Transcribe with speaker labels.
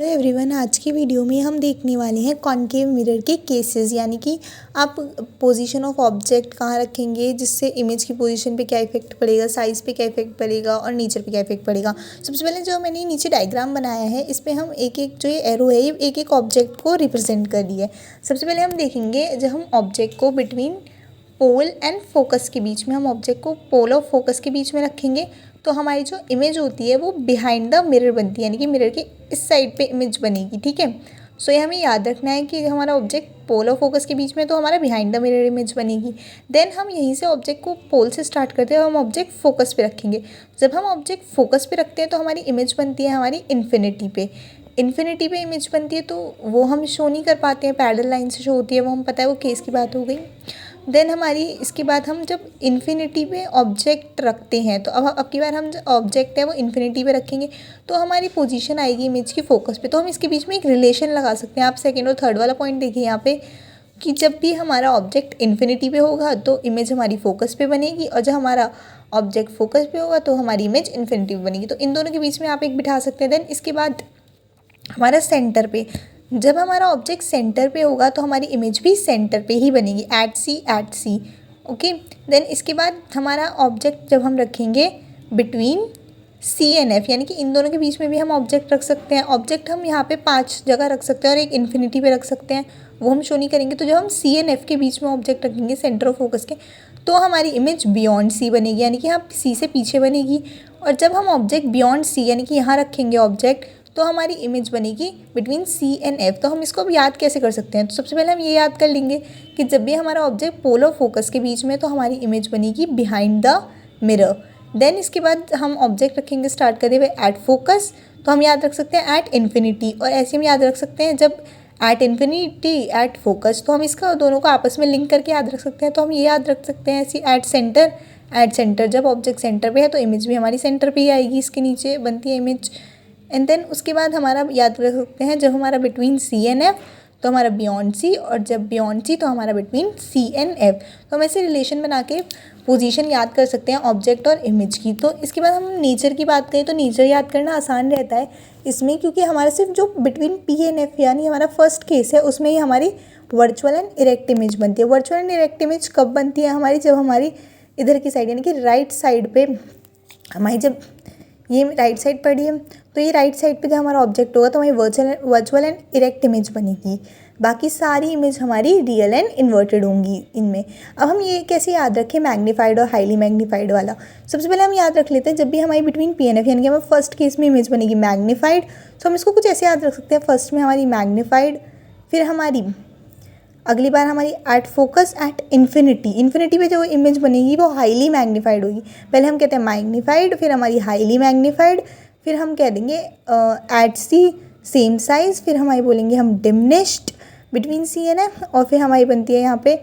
Speaker 1: Hello everyone, आज की video में हम देखने वाले हैं कॉनकेव मिरर के केसेस, यानी कि आप पोजीशन ऑफ ऑब्जेक्ट कहाँ रखेंगे जिससे इमेज की पोजीशन पे क्या इफेक्ट पड़ेगा, साइज़ पे क्या इफेक्ट पड़ेगा और नेचर पे क्या इफेक्ट पड़ेगा। सबसे पहले जो मैंने नीचे डायग्राम बनाया है इस पर हम एक एक जो ये एरो है ये एक एक ऑब्जेक्ट को रिप्रेजेंट कर रही है। सबसे पहले हम देखेंगे जब हम ऑब्जेक्ट को बिटवीन पोल एंड फोकस के बीच में, हम ऑब्जेक्ट को पोल और फोकस के बीच में रखेंगे तो हमारी जो इमेज होती है वो बिहाइंड द मिरर बनती है, यानी कि मिरर के इस साइड पे इमेज बनेगी। ठीक है, सो ये हमें याद रखना है कि हमारा ऑब्जेक्ट पोल और फोकस के बीच में तो हमारा बिहाइंड द मिरर इमेज बनेगी। देन हम यहीं से ऑब्जेक्ट को पोल से स्टार्ट करते हैं और हम ऑब्जेक्ट फोकस पे रखेंगे। जब हम ऑब्जेक्ट फोकस पे रखते हैं तो हमारी इमेज बनती है हमारी इन्फिनिटी पे। इन्फिनिटी पे इमेज बनती है तो वो हम शो नहीं कर पाते हैं, पैरेलल लाइन से शो होती है, वो हम पता है, वो केस की बात हो गई। देन हमारी इसके बाद हम जब इन्फिनिटी पे ऑब्जेक्ट रखते हैं तो अब की बार हम जो ऑब्जेक्ट है वो इन्फिनिटी पे रखेंगे तो हमारी पोजीशन आएगी इमेज की फोकस पे। तो हम इसके बीच में एक रिलेशन लगा सकते हैं। आप सेकेंड और थर्ड वाला पॉइंट देखिए यहाँ पे कि जब भी हमारा ऑब्जेक्ट इन्फिनिटी पे होगा तो इमेज हमारी फोकस पे बनेगी, और जब हमारा ऑब्जेक्ट फोकस पे होगा तो हमारी इमेज इन्फिनिटी पे बनेगी। तो इन दोनों के बीच में आप एक बिठा सकते हैं। देन इसके बाद हमारा सेंटर पे, जब हमारा ऑब्जेक्ट सेंटर पे होगा तो हमारी इमेज भी सेंटर पे ही बनेगी, एट सी। ओके, देन इसके बाद हमारा ऑब्जेक्ट जब हम रखेंगे बिटवीन सी एंड एफ, यानी कि इन दोनों के बीच में भी हम ऑब्जेक्ट रख सकते हैं। ऑब्जेक्ट हम यहाँ पे 5 जगह रख सकते हैं और एक इन्फिनिटी पे रख सकते हैं, वो हम शो नहीं करेंगे। तो जब हम सी एंड एफ के बीच में ऑब्जेक्ट रखेंगे सेंटर ऑफ फोकस के तो हमारी इमेज बियॉन्ड सी बनेगी, यानी कि हम सी से पीछे बनेगी। और जब हम ऑब्जेक्ट बियॉन्ड सी यानी कि यहाँ रखेंगे ऑब्जेक्ट तो हमारी इमेज बनेगी बिटवीन सी एंड एफ। तो हम इसको अब याद कैसे कर सकते हैं? तो सबसे पहले हम ये याद कर लेंगे कि जब भी हमारा ऑब्जेक्ट पोल और फोकस के बीच में तो हमारी इमेज बनेगी बिहाइंड द मिरर। देन इसके बाद हम ऑब्जेक्ट रखेंगे स्टार्ट करते हुए एट फोकस, तो हम याद रख सकते हैं एट इन्फिनिटी, और ऐसे हम याद रख सकते हैं जब एट इन्फिनिटी एट फोकस, तो हम इसका दोनों को आपस में लिंक करके याद रख सकते हैं। तो हम ये याद रख सकते हैं ऐसी एट सेंटर, जब ऑब्जेक्ट सेंटर पे है तो इमेज भी हमारी सेंटर पे ही आएगी, इसके नीचे बनती है इमेज। एंड देन उसके बाद हमारा याद रख सकते हैं जब हमारा बिटवीन सी एंड एफ तो हमारा बियॉन्ड सी, और जब बियॉन्ड सी तो हमारा बिटवीन सी एंड एफ। तो हम ऐसे रिलेशन बना के पोजीशन याद कर सकते हैं ऑब्जेक्ट और इमेज की। तो इसके बाद हम नेचर की बात करें तो नेचर याद करना आसान रहता है इसमें, क्योंकि हमारा सिर्फ जो बिटवीन पी एंड एफ यानी हमारा फर्स्ट केस है उसमें ही हमारी वर्चुअल एंड इरेक्ट इमेज बनती है। वर्चुअल एंड इरेक्ट इमेज कब बनती है हमारी? जब हमारी इधर की साइड यानी कि राइट साइड पे हमारी, जब ये राइट साइड पड़ी है तो ये राइट साइड पे जब हमारा ऑब्जेक्ट होगा तो हमारी वर्चुअल एंड इरेक्ट इमेज बनेगी। बाकी सारी इमेज हमारी रियल एंड इन्वर्टेड होंगी इनमें। अब हम ये कैसे याद रखें मैग्नीफाइड और हाईली मैग्नीफाइड वाला? सबसे पहले हम याद रख लेते हैं जब भी हमारी बिटवीन पी एन एफ यानी कि हमारे फर्स्ट केस में इमेज बनेगी मैग्नीफाइड, तो हम इसको कुछ ऐसे याद रख सकते हैं। फर्स्ट में हमारी मैग्नीफाइड, फिर हमारी अगली बार हमारी एट फोकस एट इन्फिनिटी पे जो इमेज बनेगी वो हाईली मैग्नीफाइड होगी। पहले हम कहते हैं मैग्नीफाइड, फिर हमारी हाईली मैग्नीफाइड, फिर हम कह देंगे एट सी सेम साइज़, फिर हमारी बोलेंगे हम diminished between C and F, और फिर हमारी बनती है यहाँ पे